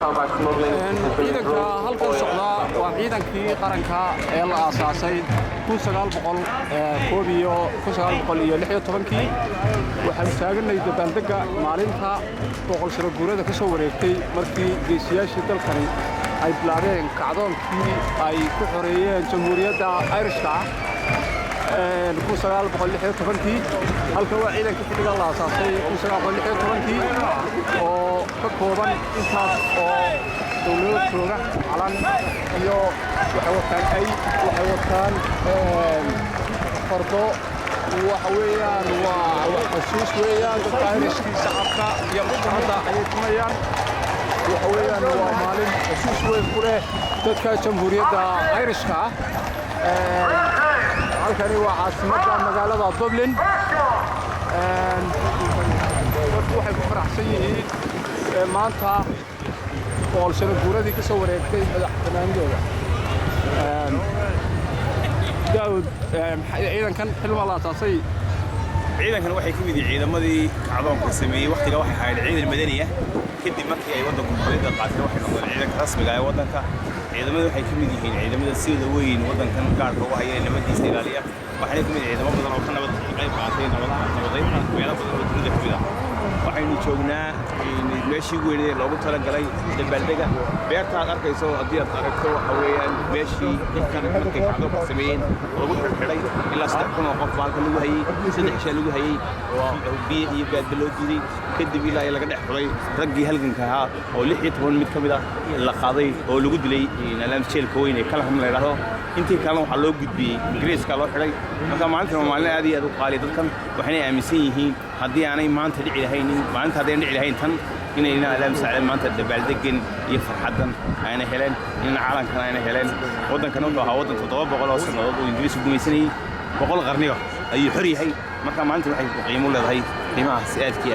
ciidanka halkan socda waa ciidankii qaranka ee la aasaasay 1916 waxaan taaganay dabaaldega maalinta boqol sano guurada ka soo wareegtay markii geesiyaashii dalkani ay bilaabeen kacdoonkii ay ku xoreeyeen jamhuuriyadda Irishka 1916 halka waa ciidanka xilliga la aasaasay 1916 oo ka kooban intaas oo dawlad jooga calan iyo waxay wataan fardo waxa weeyaan waa xusuus weeyaan dadka Irishkii shacabka iyo mujtamaca ay tumayaan waxa weeyaan waa maalin xusuus weyn ku leh dadka jamhuuriyadda Irishka halkani waa caasimadda magaalada Dublin dadku waxay ku faraxsan yihiin maanta boqol sano guuradii ka soo wareegtay madaxbannaanidooda daawud ciidankan xilma la aasaasay ciidankan waxay ka mid yihiin ciidamadii kacdoonka sameeyay waqtiga waxay ahayd ciidan madani ah kadib markii ay waddanku xorriyadda qaateen waxay noqdeen ciidanka rasmiga ah ee waddanka ciidamadu waxay ka mid yihiin ciidamada sida weyn waddankan gaarka uga haya nabadiisa ilaaliya waxay ka mid yihiin ciidamo badan oo ka nabad qayb qaatay nabadeynta meelo badan oo dunida ka mid ah waxaynu joognaa meeshii weynee loogu talagalay dabaaldega beertaad arkayso haddii aad aragto waxa weeyaan meeshii dadkan markay kacdoonka sameeyeen lagu xidhay ilaa 3,000 oo qof halka lagu hayay 3 cisho lagu hayay oo biyo iyo gaadba loo diiday kadib ilaa laga dhex xulay raggii halganka ahaa oo 16 mid ka mid ah la qaaday oo lagu dilay nidaam jeelka weyn ee kala hadla yiraahdo intii kalena waxaa loo gudbiyey ingiriiska loo xidhay marka maalintan waa maalin aad iyo aad u qaali dadkan waxayna aaminsan yihiin haddii aanay maanta dhici lahayn maalinta haddii aan dhici lahayn tan inayna alaam saaciid maanta dabaaldegan iyo farxadan ayna heleen in caalamkan ayna heleen waddankan wuxuu ahaa waddan 700 oo sanadood oo ingiriis gumaysanayay 100 qarniyo ayuu xor yahay marka maanta waxay qiimo leedahay qiimaha aadkii